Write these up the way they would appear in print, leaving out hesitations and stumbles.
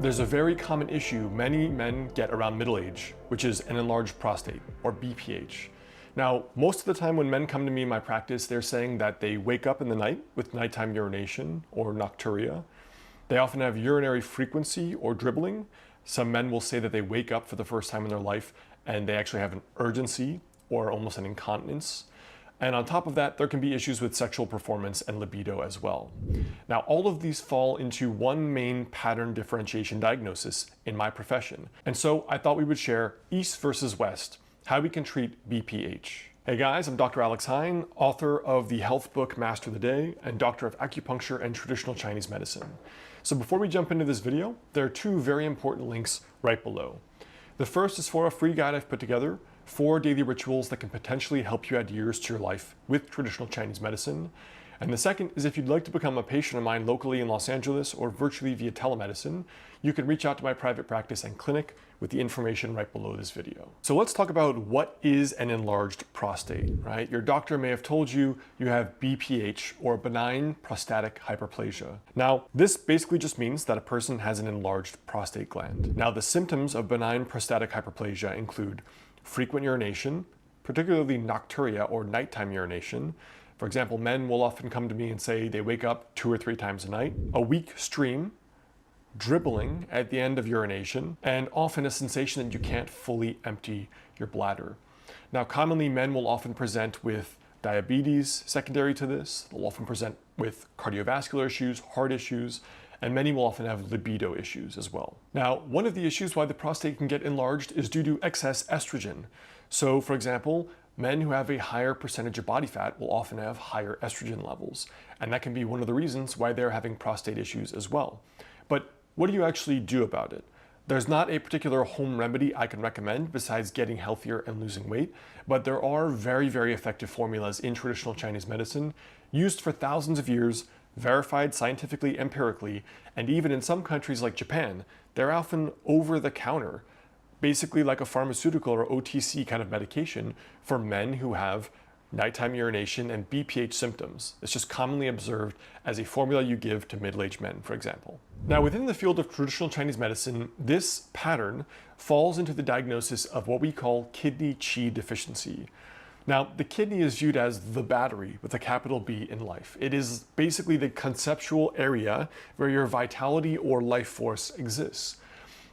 There's a very common issue many men get around middle age, which is an enlarged prostate, or BPH. Now, most of the time when men come to me in my practice, they're saying that they wake up in the night with nighttime urination or nocturia. They often have urinary frequency or dribbling. Some men will say that they wake up for the first time in their life and they actually have an urgency or almost an incontinence. And on top of that, there can be issues with sexual performance and libido as well. Now, all of these fall into one main pattern differentiation diagnosis in my profession. And so I thought we would share East versus West, how we can treat BPH. Hey guys, I'm Dr. Alex Hein, author of the health book Master the Day and doctor of acupuncture and traditional Chinese medicine. So before we jump into this video, there are two very important links right below. The first is for a free guide I've put together 4 daily rituals that can potentially help you add years to your life with traditional Chinese medicine. And the second is if you'd like to become a patient of mine locally in Los Angeles or virtually via telemedicine, you can reach out to my private practice and clinic with the information right below this video. So let's talk about what is an enlarged prostate, right? Your doctor may have told you you have BPH or benign prostatic hyperplasia. Now, this basically just means that a person has an enlarged prostate gland. Now, the symptoms of benign prostatic hyperplasia include frequent urination, particularly nocturia or nighttime urination. For example, men will often come to me and say they wake up 2 or 3 times a night, a weak stream, dribbling at the end of urination, and often a sensation that you can't fully empty your bladder. Now, commonly men will often present with diabetes secondary to this. They'll often present with cardiovascular issues, heart issues, and many will often have libido issues as well. Now, one of the issues why the prostate can get enlarged is due to excess estrogen. So, for example, men who have a higher percentage of body fat will often have higher estrogen levels, and that can be one of the reasons why they're having prostate issues as well. But what do you actually do about it? There's not a particular home remedy I can recommend besides getting healthier and losing weight, but there are very, very effective formulas in traditional Chinese medicine used for thousands of years, verified scientifically, empirically, and even in some countries like Japan, they're often over the counter, basically like a pharmaceutical or OTC kind of medication for men who have nighttime urination and BPH symptoms. It's just commonly observed as a formula you give to middle-aged men, for example. Now, within the field of traditional Chinese medicine, this pattern falls into the diagnosis of what we call kidney qi deficiency. Now, the kidney is viewed as the battery with a capital B in life. It is basically the conceptual area where your vitality or life force exists.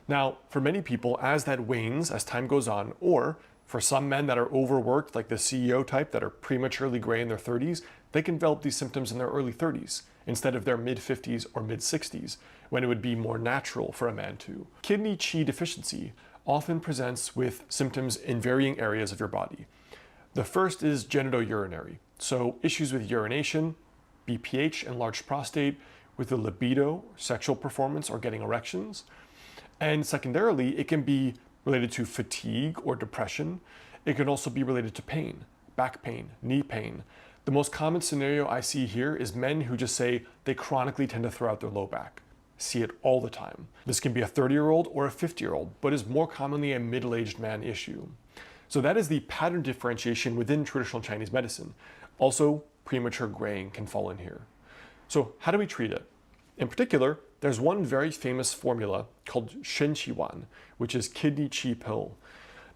Now, for many people, as that wanes as time goes on, or for some men that are overworked, like the CEO type that are prematurely gray in their 30s, they can develop these symptoms in their early 30s instead of their mid-50s or mid-60s, when it would be more natural for a man to. Kidney qi deficiency often presents with symptoms in varying areas of your body. The first is genitourinary, so issues with urination, BPH, enlarged prostate, with the libido, sexual performance, or getting erections. And secondarily, it can be related to fatigue or depression. It can also be related to pain, back pain, knee pain. The most common scenario I see here is men who just say they chronically tend to throw out their low back. See it all the time. This can be a 30-year-old or a 50-year-old, but is more commonly a middle-aged man issue. So that is the pattern differentiation within traditional Chinese medicine. Also, premature graying can fall in here. So how do we treat it? In particular, there's one very famous formula called Shen Qi Wan, which is kidney qi pill.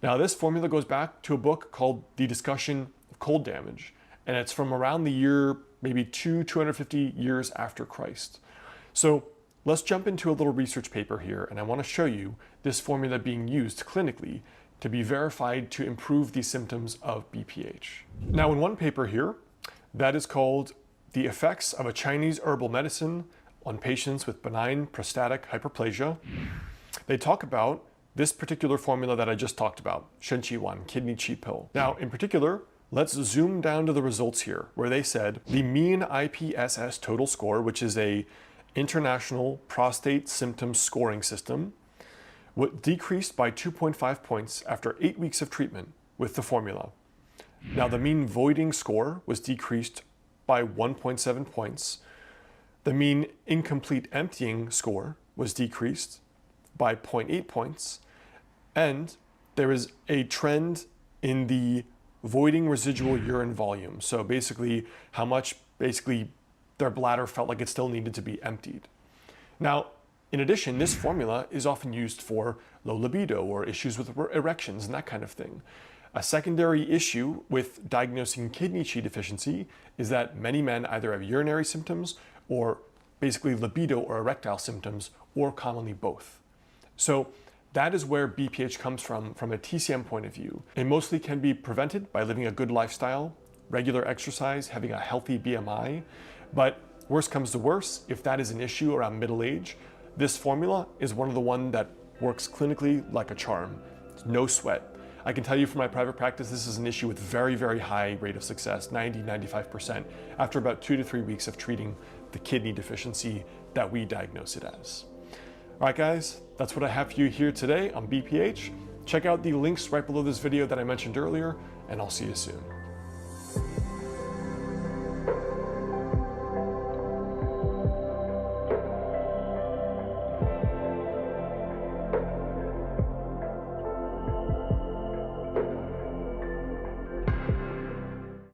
Now, this formula goes back to a book called The Discussion of Cold Damage, and it's from around the year maybe 250 years after Christ. So let's jump into a little research paper here, and I want to show you this formula being used clinically to be verified to improve the symptoms of BPH. Now, in one paper here, that is called The Effects of a Chinese Herbal Medicine on Patients with Benign Prostatic Hyperplasia, they talk about this particular formula that I just talked about, Shen Qi Wan, kidney qi pill. Now, in particular, let's zoom down to the results here, where they said the mean IPSS total score, which is a international prostate symptom scoring system, decreased by 2.5 points after 8 weeks of treatment with the formula. Now, the mean voiding score was decreased by 1.7 points. The mean incomplete emptying score was decreased by 0.8 points. And there is a trend in the voiding residual urine volume. So basically, how much their bladder felt like it still needed to be emptied. Now, In addition, this formula is often used for low libido or issues with erections and that kind of thing. A secondary issue with diagnosing kidney Qi deficiency is that many men either have urinary symptoms or basically libido or erectile symptoms, or commonly both. So that is where BPH comes from a TCM point of view. It mostly can be prevented by living a good lifestyle, regular exercise, having a healthy BMI, but worse comes to worse, if that is an issue around middle age, this formula is one of the one that works clinically like a charm. It's no sweat. I can tell you from my private practice, this is an issue with very, very high rate of success, 90, 95%, after about 2 to 3 weeks of treating the kidney deficiency that we diagnose it as. All right, guys, that's what I have for you here today on BPH. Check out the links right below this video that I mentioned earlier, and I'll see you soon.